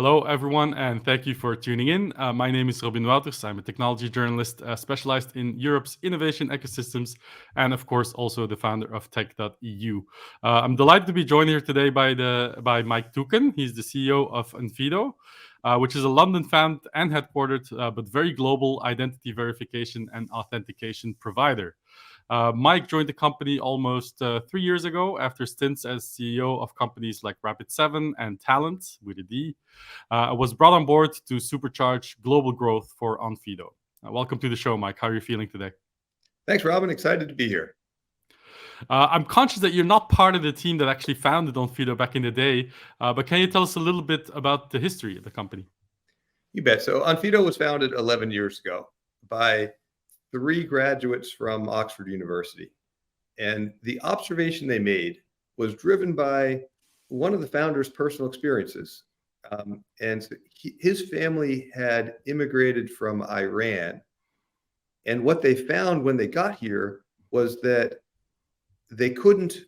Hello, everyone, and thank you for tuning in. My name is Robin Wouters. I'm a technology journalist specialized in Europe's innovation ecosystems, and of course, also the founder of Tech.eu. I'm delighted to be joined here today by Mike Tuchen. He's the CEO of Onfido, which is a London-founded and headquartered, but very global identity verification and authentication provider. Mike joined the company almost 3 years ago after stints as CEO of companies like Rapid7 and Talend, with a D. Was brought on board to supercharge global growth for Onfido. Welcome to the show, Mike. How are you feeling today? Thanks, Robin. Excited to be here. I'm conscious that you're not part of the team that actually founded Onfido back in the day, but can you tell us a little bit about the history of the company? You bet. So Onfido was founded 11 years ago by 3 graduates from Oxford University. And the observation they made was driven by one of the founders' personal experiences. His family had immigrated from Iran. And what they found when they got here was that they couldn't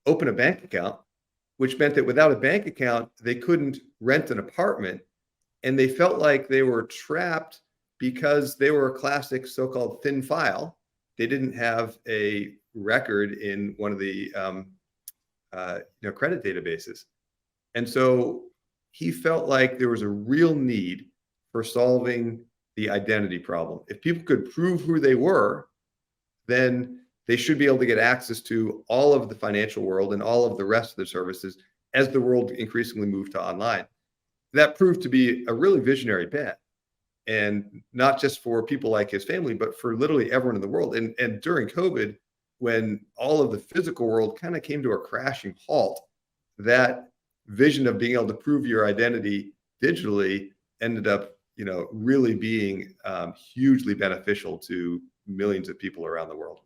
open a bank account, which meant that without a bank account, they couldn't rent an apartment. And they felt like they were trapped because they were a classic so-called thin file. They didn't have a record in one of the credit databases. And so he felt like there was a real need for solving the identity problem. If people could prove who they were, then they should be able to get access to all of the financial world and all of the rest of the services as the world increasingly moved to online. That proved to be a really visionary bet. And not just for people like his family, but for literally everyone in the world. And during COVID, when all of the physical world kind of came to a crashing halt, that vision of being able to prove your identity digitally ended up, really being hugely beneficial to millions of people around the world.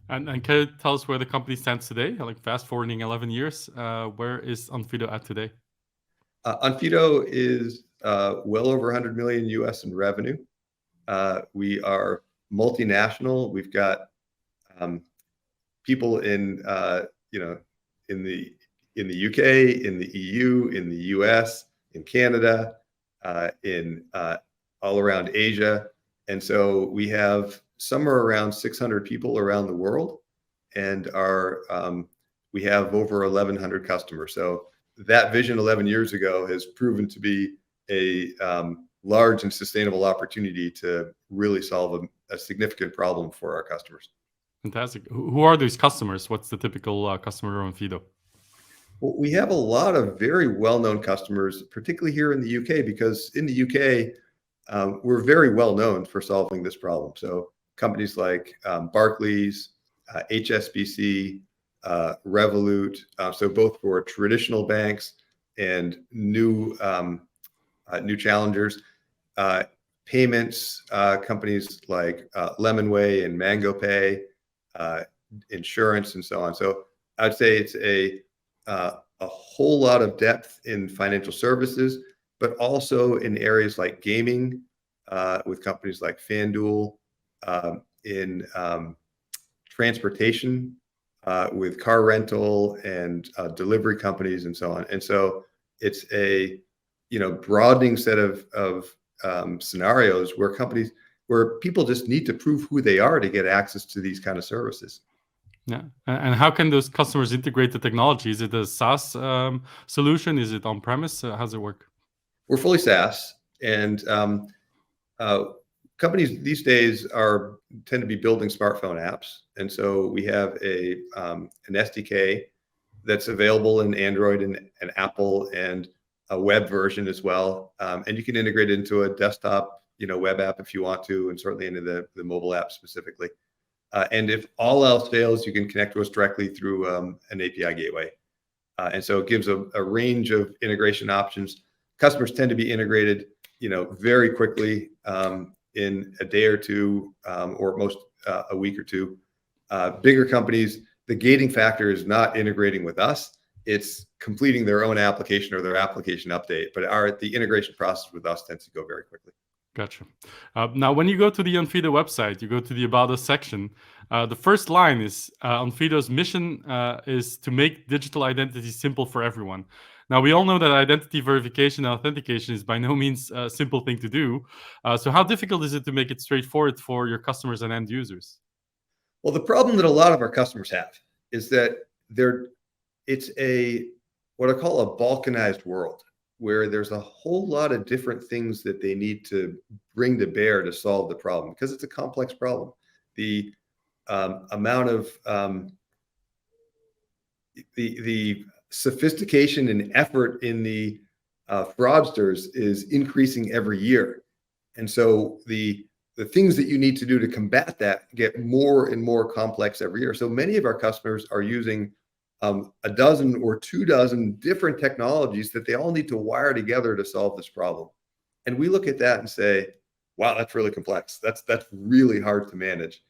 And can you tell us where the company stands today? Like fast forwarding 11 years, where is Onfido at today? Onfido is well over 100 million US in revenue. We are multinational. We've got people in the UK, in the EU, in the US, in Canada, in all around Asia. And so we have somewhere around 600 people around the world, and we have over 1,100 customers. So that vision 11 years ago has proven to be a large and sustainable opportunity to really solve a significant problem for our customers. Fantastic. Who are these customers? What's the typical customer on Onfido? Well, we have a lot of very well-known customers, particularly here in the UK, because in the UK, we're very well known for solving this problem. So companies like Barclays, HSBC, Revolut, so both for traditional banks and new challengers, payments companies like Lemonway and MangoPay, insurance, and so on. So I'd say it's a whole lot of depth in financial services, but also in areas like gaming, with companies like FanDuel, in transportation, with car rental and delivery companies, and so on. And so it's a broadening set of scenarios where people just need to prove who they are to get access to these kind of services. Yeah, and how can those customers integrate the technology? Is it a SaaS solution? Is it on-premise? How does it work? We're fully SaaS, and companies these days tend to be building smartphone apps, and so we have an SDK that's available in Android and Apple, and a web version as well. And you can integrate it into a desktop, web app if you want to, and certainly into the mobile app specifically. And if all else fails, you can connect to us directly through an API gateway. And so it gives a range of integration options. Customers tend to be integrated, very quickly, in a day or two, or at most a week or two. Bigger companies, the gating factor is not integrating with us. It's completing their own application or their application update. But the integration process with us tends to go very quickly. Gotcha. Now, when you go to the Onfido website, you go to the About Us section. The first line is Onfido's mission is to make digital identity simple for everyone. Now, we all know that identity verification and authentication is by no means a simple thing to do. So how difficult is it to make it straightforward for your customers and end users? Well, the problem that a lot of our customers have is that it's a what I call a balkanized world where there's a whole lot of different things that they need to bring to bear to solve the problem because it's a complex problem. The amount of the sophistication and effort in the fraudsters is increasing every year, and so the things that you need to do to combat that get more and more complex every year. So many of our customers are using a dozen or 2 dozen different technologies that they all need to wire together to solve this problem. And we look at that and say, "Wow, that's really complex. That's really hard to manage."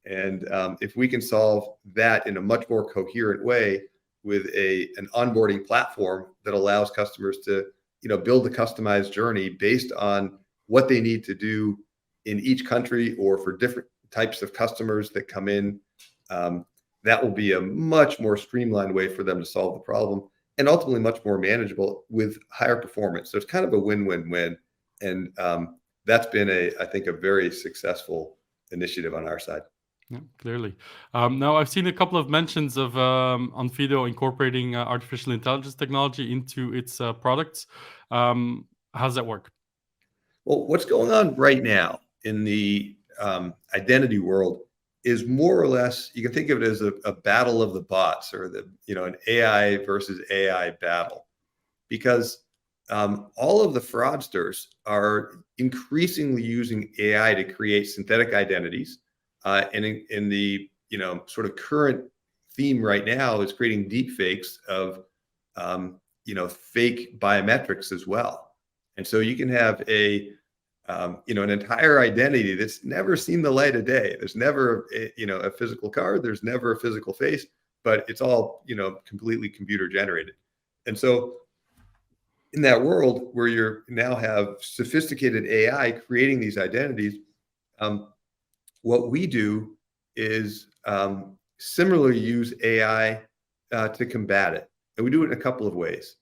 And if we can solve that in a much more coherent way with an onboarding platform that allows customers to, build a customized journey based on what they need to do in each country or for different types of customers that come in, that will be a much more streamlined way for them to solve the problem and ultimately much more manageable with higher performance. So it's kind of a win-win-win. And that's been I think, a very successful initiative on our side. Yeah, clearly. Now, I've seen a couple of mentions of Onfido incorporating artificial intelligence technology into its products. How does that work? Well, what's going on right now in the identity world is more or less, you can think of it as a battle of the bots or an AI versus AI battle, because all of the fraudsters are increasingly using AI to create synthetic identities. And in the sort of current theme right now is creating deepfakes of fake biometrics as well. And so you can have an entire identity that's never seen the light of day. There's never a physical card. There's never a physical face, but it's all completely computer generated. And so in that world where you now have sophisticated AI creating these identities, what we do is similarly use AI to combat it. And we do it in a couple of ways.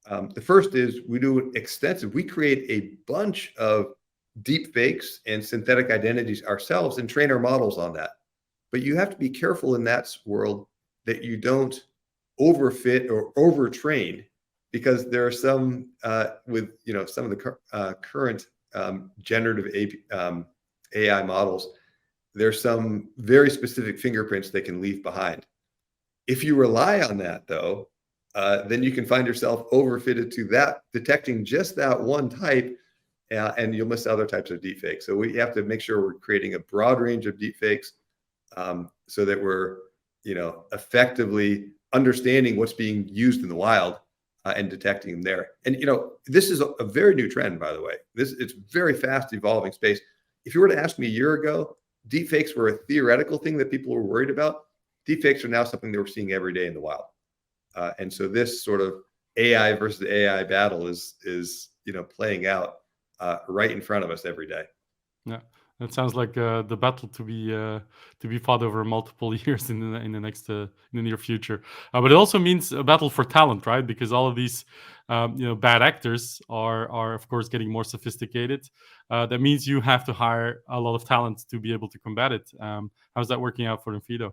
The first is we do it extensive. We create a bunch of deep fakes and synthetic identities ourselves and train our models on that. But you have to be careful in that world that you don't overfit or overtrain, because there are some with some of the current generative AI models. There's some very specific fingerprints they can leave behind. If you rely on that, though, then you can find yourself overfitted to that, detecting just that one type, and you'll miss other types of deepfakes. So we have to make sure we're creating a broad range of deepfakes, so that we're, effectively understanding what's being used in the wild and detecting them there. And this is a very new trend, by the way. It's very fast evolving space. If you were to ask me a year ago, deepfakes were a theoretical thing that people were worried about. Deepfakes are now something that we're seeing every day in the wild. And so this sort of AI versus AI battle is playing out right in front of us every day. Yeah, that sounds like the battle to be fought over multiple years in the near future. But it also means a battle for talent, right? Because all of these bad actors are of course getting more sophisticated. That means you have to hire a lot of talent to be able to combat it. How's that working out for Onfido?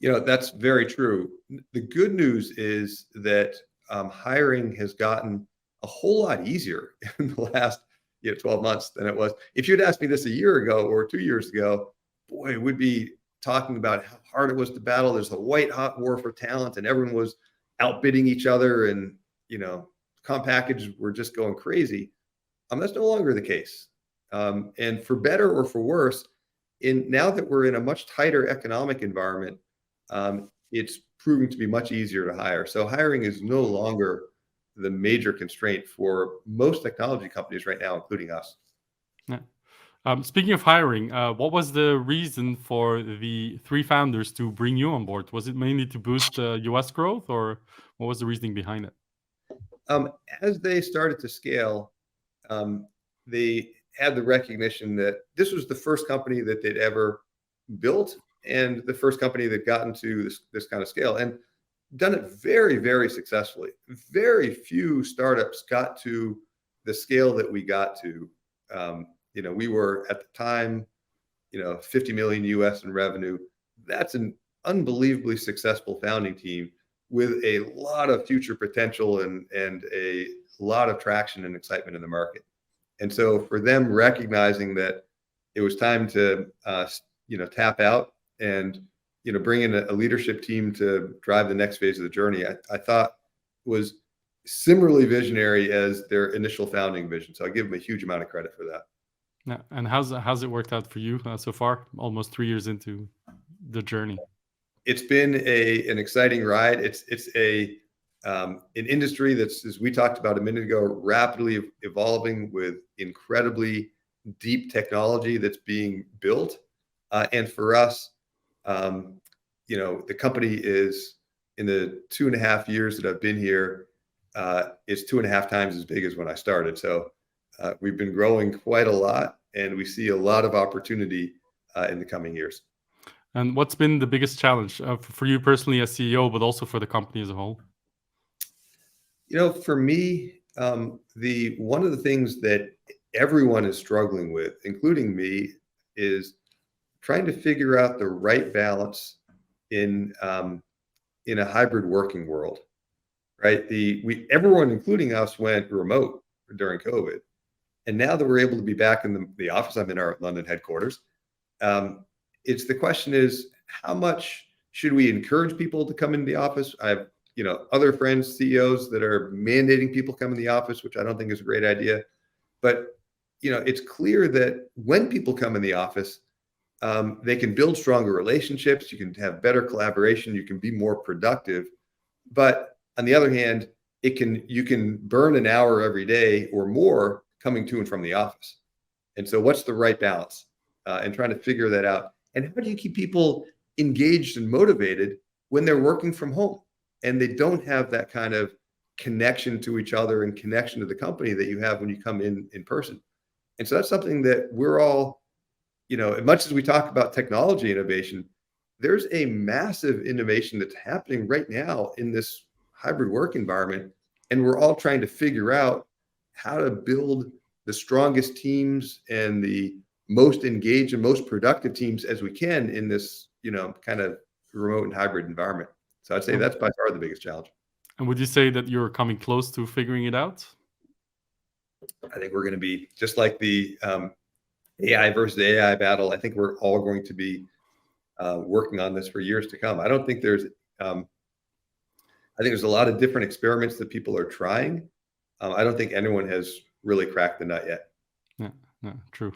That's very true. The good news is that hiring has gotten a whole lot easier in the last 12 months than it was. If you'd asked me this a year ago or 2 years ago, boy, we'd be talking about how hard it was to battle. There's a white hot war for talent, and everyone was outbidding each other, and comp packages were just going crazy. That's no longer the case. And for better or for worse, now that we're in a much tighter economic environment, it's proving to be much easier to hire. So hiring is no longer the major constraint for most technology companies right now, including us. Yeah. Speaking of hiring, what was the reason for the 3 founders to bring you on board? Was it mainly to boost US growth, or what was the reasoning behind it? As they started to scale, they had the recognition that this was the first company that they'd ever built and the first company that got into this kind of scale. And done it very, very successfully. Very few startups got to the scale that we got to. We were at the time, 50 million US in revenue. That's an unbelievably successful founding team with a lot of future potential and a lot of traction and excitement in the market. And so for them recognizing that it was time to, tap out and, bring in a leadership team to drive the next phase of the journey, I thought was similarly visionary as their initial founding vision. So I give them a huge amount of credit for that. Yeah. And how's it worked out for you so far? Almost 3 years into the journey. It's been an exciting ride. It's an industry that's, as we talked about a minute ago, rapidly evolving with incredibly deep technology that's being built. And for us, the company is, in the 2.5 years that I've been here, is 2.5 times as big as when I started. So we've been growing quite a lot, and we see a lot of opportunity in the coming years. And what's been the biggest challenge for you personally as CEO, but also for the company as a whole? For me, one of the things that everyone is struggling with, including me, is trying to figure out the right balance in a hybrid working world, right? Everyone, including us, went remote during COVID, and now that we're able to be back in the office, I'm in our London headquarters. It's the question is, how much should we encourage people to come into the office? I have other friends, CEOs, that are mandating people come in the office, which I don't think is a great idea. But it's clear that when people come in the office, they can build stronger relationships. You can have better collaboration. You can be more productive. But on the other hand, you can burn an hour every day or more coming to and from the office. And so, what's the right balance? And trying to figure that out. And how do you keep people engaged and motivated when they're working from home and they don't have that kind of connection to each other and connection to the company that you have when you come in person? And so that's something that we're all, as much as we talk about technology innovation, there's a massive innovation that's happening right now in this hybrid work environment. And we're all trying to figure out how to build the strongest teams and the most engaged and most productive teams as we can in this, kind of remote and hybrid environment. So I'd say that's by far the biggest challenge. And would you say that you're coming close to figuring it out? I think we're going to be just like the AI versus AI battle. I think we're all going to be working on this for years to come. I don't think there's, I think there's a lot of different experiments that people are trying. I don't think anyone has really cracked the nut yet. Yeah, true.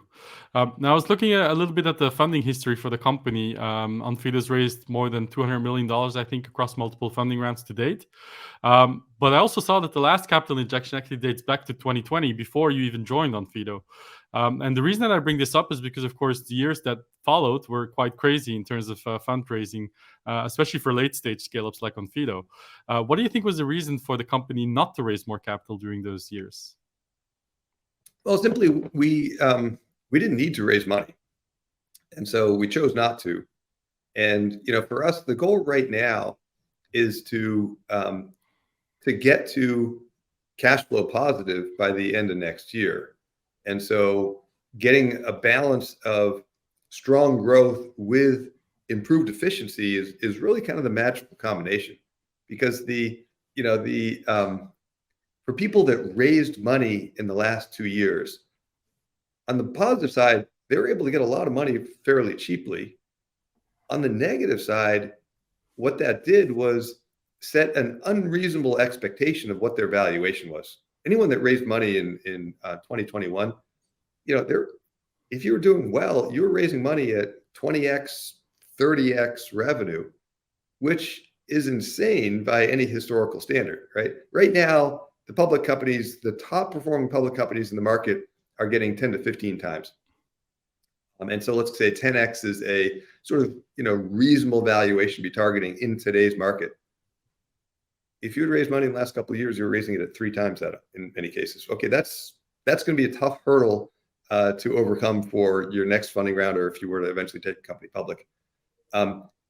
Now I was looking a little bit at the funding history for the company. Onfido's raised more than $200 million, I think, across multiple funding rounds to date. But I also saw that the last capital injection actually dates back to 2020, before you even joined Onfido. And the reason that I bring this up is because, of course, the years that followed were quite crazy in terms of fundraising, especially for late-stage scale-ups like Onfido. What do you think was the reason for the company not to raise more capital during those years? Well, simply, we didn't need to raise money, and so we chose not to. And for us, the goal right now is to get to cash flow positive by the end of next year. And so, getting a balance of strong growth with improved efficiency is really kind of the magical combination, because for people that raised money in the last 2 years, on the positive side, they were able to get a lot of money fairly cheaply. On the negative side, what that did was set an unreasonable expectation of what their valuation was. Anyone that raised money in 2021, if you were doing well, you were raising money at 20x, 30x revenue, which is insane by any historical standard, right? Right now, the public companies, the top performing public companies in the market, are getting 10 to 15 times. And so let's say 10x is a sort of reasonable valuation to be targeting in today's market. If you had raised money in the last couple of years, you were raising it at 3 times that in many cases. Okay, that's going to be a tough hurdle to overcome for your next funding round, or if you were to eventually take a company public.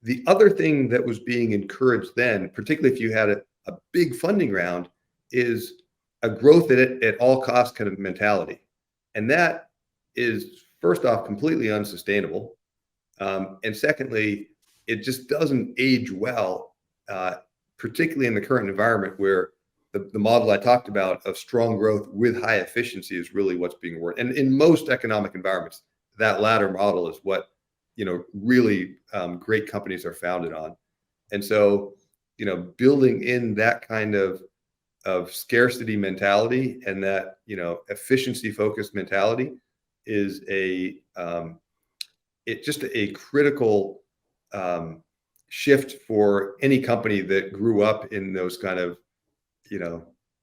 The other thing that was being encouraged then, particularly if you had a big funding round, is a growth at all costs kind of mentality. And that is, first off, completely unsustainable. And secondly, it just doesn't age well, particularly in the current environment where the model I talked about of strong growth with high efficiency is really what's being worked. And in most economic environments, that latter model is what, really great companies are founded on. And so, building in that kind of scarcity mentality and that, efficiency focused mentality is it's just a critical shift for any company that grew up in those kind of,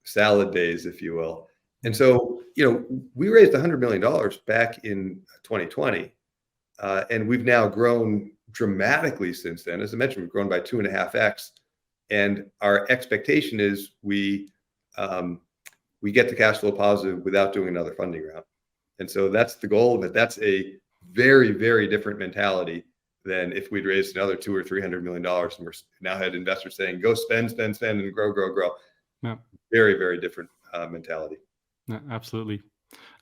salad days, if you will. And so, we raised $100 million back in 2020, and we've now grown dramatically since then. As I mentioned, we've grown by 2.5x, and our expectation is we get to cash flow positive without doing another funding round. And so that's the goal. That's a very, very different mentality than if we'd raised another $200 or $300 million and we're now had investors saying, go spend, and grow. Yeah. Very, very different mentality. Yeah, absolutely.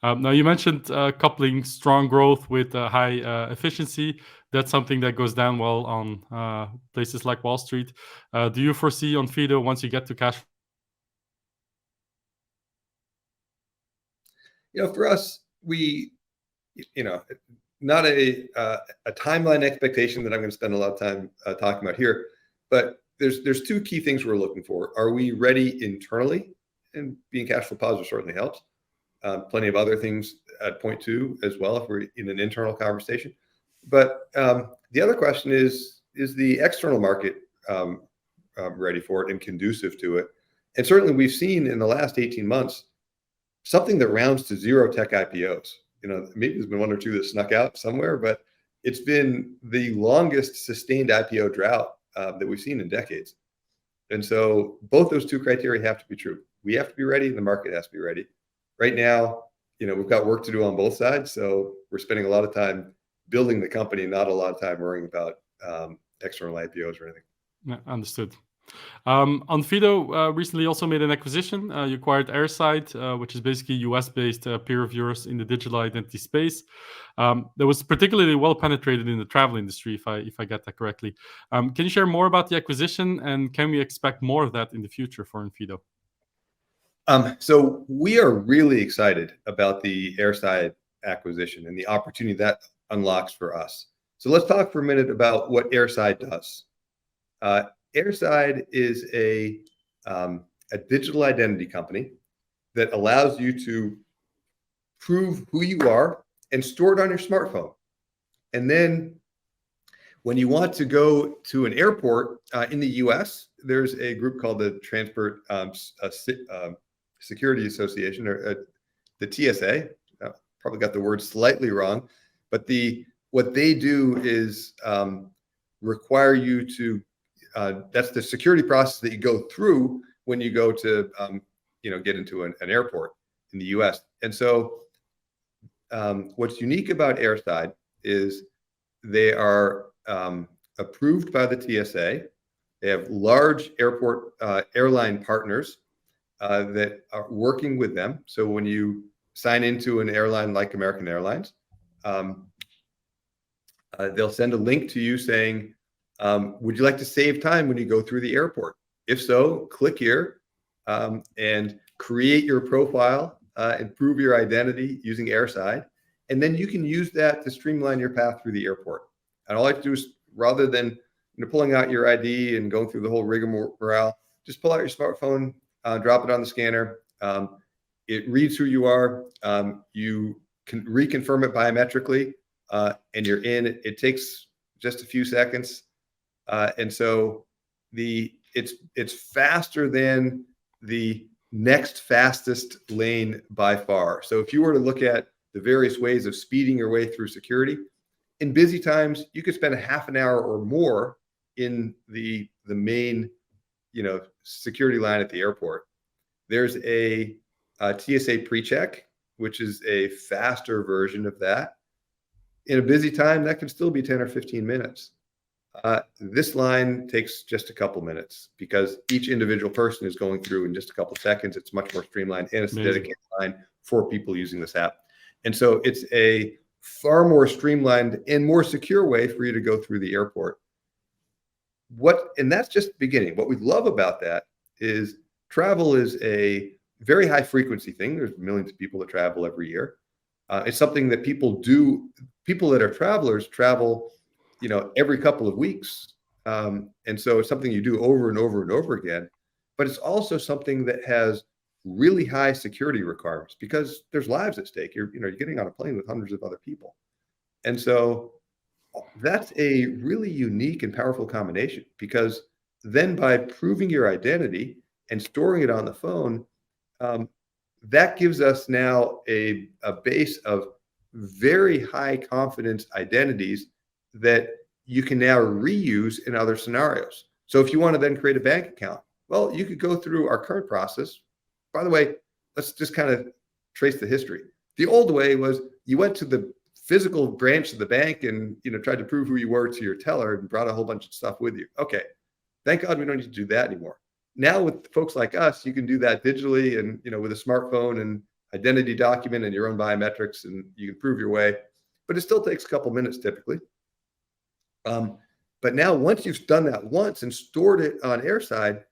Now, you mentioned coupling strong growth with high efficiency. That's something that goes down well on places like Wall Street. Do you foresee Onfido, once you get to cash? For us, we, not a timeline expectation that I'm going to spend a lot of time talking about here, but there's two key things we're looking for. Are we ready internally? And being cash flow positive certainly helps. Plenty of other things I'd point to as well if we're in an internal conversation. But the other question is the external market ready for it and conducive to it? And certainly we've seen in the last 18 months something that rounds to 0 tech IPOs. Maybe there's been one or two that snuck out somewhere, but it's been the longest sustained IPO drought that we've seen in decades. And so both those two criteria have to be true. We have to be ready, and the market has to be ready. Right now, we've got work to do on both sides. So we're spending a lot of time building the company, not a lot of time worrying about external IPOs or anything. Yeah, understood. Onfido recently also made an acquisition. You acquired Airside, which is basically US-based peer of yours in the digital identity space. That was particularly well penetrated in the travel industry, if I get that correctly. Can you share more about the acquisition, and can we expect more of that in the future for Onfido? So we are really excited about the Airside acquisition and the opportunity that unlocks for us. So let's talk for a minute about what Airside does. Airside is a digital identity company that allows you to prove who you are and store it on your smartphone. And then when you want to go to an airport in the US, there's a group called the Transport Security Association, or the TSA. Probably got the word slightly wrong, but what they do is require you to that's the security process that you go through when you go to get into an airport in the US. And so what's unique about Airside is they are approved by the TSA. They have large airline partners that are working with them. So when you sign into an airline like American Airlines, they'll send a link to you saying, would you like to save time when you go through the airport? If so, click here and create your profile and prove your identity using Airside. And then you can use that to streamline your path through the airport. And all I have to do is, rather than pulling out your ID and going through the whole rigmarole, just pull out your smartphone, drop it on the scanner. It reads who you are. You can reconfirm it biometrically, and you're in. It takes just a few seconds, and so it's faster than the next fastest lane by far. So if you were to look at the various ways of speeding your way through security, in busy times, you could spend a half an hour or more in the main security line at the airport. There's a TSA pre-check, which is a faster version of that. In a busy time, that can still be 10 or 15 minutes. This line takes just a couple minutes because each individual person is going through in just a couple seconds. It's much more streamlined, and it's a dedicated line for people using this app. And so it's a far more streamlined and more secure way for you to go through the airport. And that's just the beginning. What we love about that is travel is a very high frequency thing. There's millions of people that travel every year. It's something that people do. People that are travelers travel, every couple of weeks. And so it's something you do over and over and over again. But it's also something that has really high security requirements because there's lives at stake. You're getting on a plane with hundreds of other people. And so that's a really unique and powerful combination because then by proving your identity and storing it on the phone, that gives us now a base of very high confidence identities that you can now reuse in other scenarios. So if you want to then create a bank account, well, you could go through our current process. By the way, let's just kind of trace the history. The old way was you went to the physical branch of the bank and tried to prove who you were to your teller and brought a whole bunch of stuff with you. Okay, thank God we don't need to do that anymore. Now with folks like us, you can do that digitally and with a smartphone and identity document and your own biometrics, and you can prove your way. But it still takes a couple minutes typically. But now once you've done that once and stored it on Airside,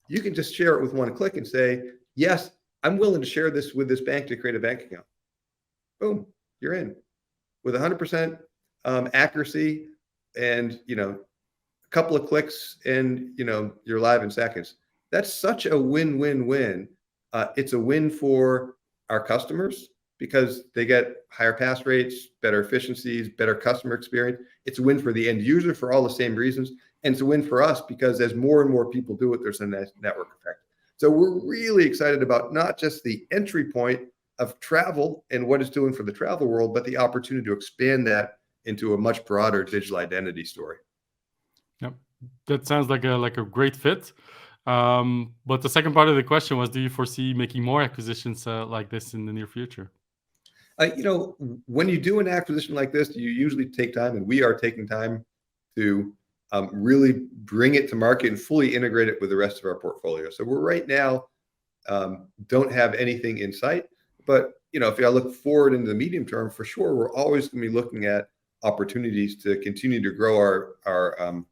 you can just share it with one click and say, yes, I'm willing to share this with this bank to create a bank account. Boom, you're in with 100% accuracy, and a couple of clicks, and you're live in seconds. That's such a win-win-win. It's a win for our customers because they get higher pass rates, better efficiencies, better customer experience. It's a win for the end user for all the same reasons. And it's a win for us because as more and more people do it, there's a network effect. So we're really excited about not just the entry point of travel and what it's doing for the travel world, but the opportunity to expand that into a much broader digital identity story. Yep, that sounds like a great fit. But the second part of the question was, do you foresee making more acquisitions like this in the near future? When you do an acquisition like this, you usually take time, and we are taking time to really bring it to market and fully integrate it with the rest of our portfolio. So we're right now don't have anything in sight, but if I look forward into the medium term, for sure, we're always going to be looking at opportunities to continue to grow our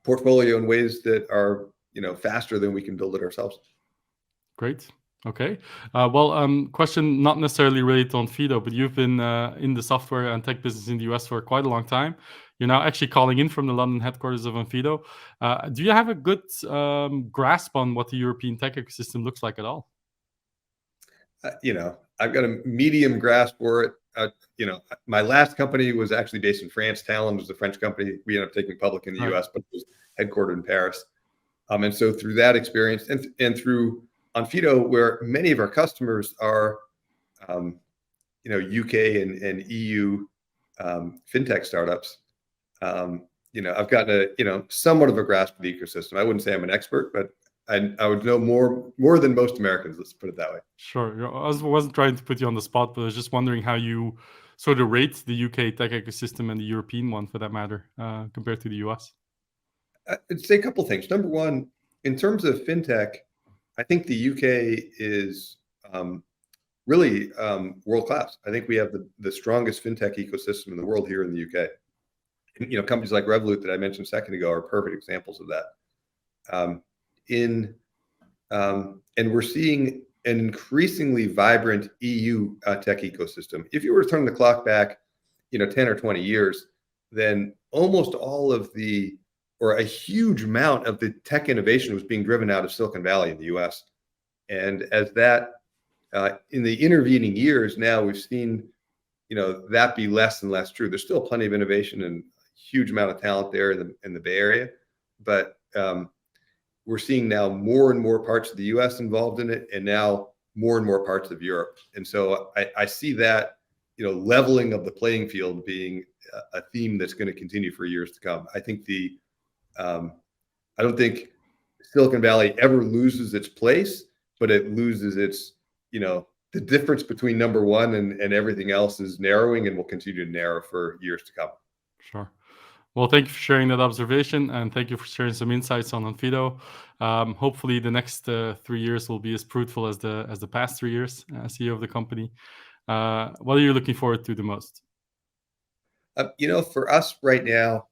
portfolio in ways that are faster than we can build it ourselves. Great. Okay. Question not necessarily related to Onfido, but you've been in the software and tech business in the US for quite a long time. You're now actually calling in from the London headquarters of Onfido. Do you have a good grasp on what the European tech ecosystem looks like at all? I've got a medium grasp for it. My last company was actually based in France. Talend was a French company. We ended up taking public in the US, but it was headquartered in Paris. And so through that experience and through Onfido, where many of our customers are, UK and EU fintech startups, I've gotten a somewhat of a grasp of the ecosystem. I wouldn't say I'm an expert, but I would know more than most Americans. Let's put it that way. Sure. I wasn't trying to put you on the spot, but I was just wondering how you sort of rate the UK tech ecosystem and the European one, for that matter, compared to the US. I'd say a couple of things. Number one, in terms of fintech, I think the UK is really world class. I think we have the strongest fintech ecosystem in the world here in the UK. And, companies like Revolut that I mentioned a second ago are perfect examples of that. And we're seeing an increasingly vibrant EU tech ecosystem. If you were to turn the clock back, 10 or 20 years, then almost all of or a huge amount of the tech innovation was being driven out of Silicon Valley in the US. And as that, in the intervening years, now we've seen, that be less and less true. There's still plenty of innovation and a huge amount of talent there in the Bay Area, but we're seeing now more and more parts of the US involved in it, and now more and more parts of Europe. And so I see that, leveling of the playing field being a theme that's going to continue for years to come. I think I don't think Silicon Valley ever loses its place, but it loses its, the difference between number one and everything else is narrowing and will continue to narrow for years to come. Sure. Well, thank you for sharing that observation, and thank you for sharing some insights on Onfido. Hopefully, the next 3 years will be as fruitful as the past 3 years as CEO of the company. What are you looking forward to the most? For us right now,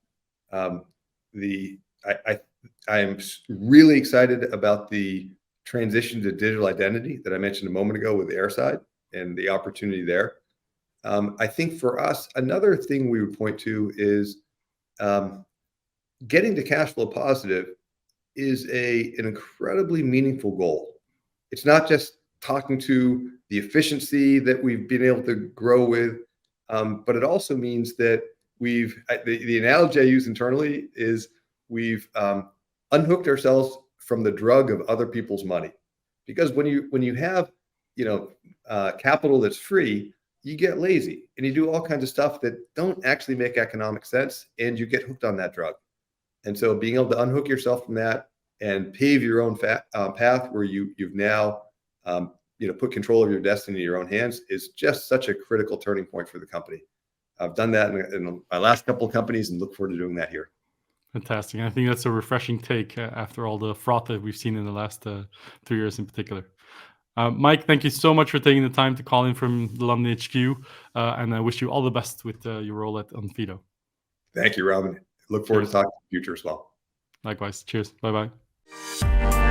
the I am really excited about the transition to digital identity that I mentioned a moment ago with Airside and the opportunity there. I think for us, another thing we would point to is getting to cash flow positive is an incredibly meaningful goal. It's not just talking to the efficiency that we've been able to grow with, but it also means that the analogy I use internally is we've unhooked ourselves from the drug of other people's money. Because when you have capital that's free, you get lazy and you do all kinds of stuff that don't actually make economic sense, and you get hooked on that drug. And so being able to unhook yourself from that and pave your own path where you've now put control of your destiny in your own hands is just such a critical turning point for the company. I've done that in my last couple of companies and look forward to doing that here. Fantastic. I think that's a refreshing take after all the fraud that we've seen in the last 3 years in particular. Mike, thank you so much for taking the time to call in from the London HQ, and I wish you all the best with your role at Onfido. Thank you, Robin. Look forward Cheers. to talking in the future as well. Likewise. Cheers. Bye-bye.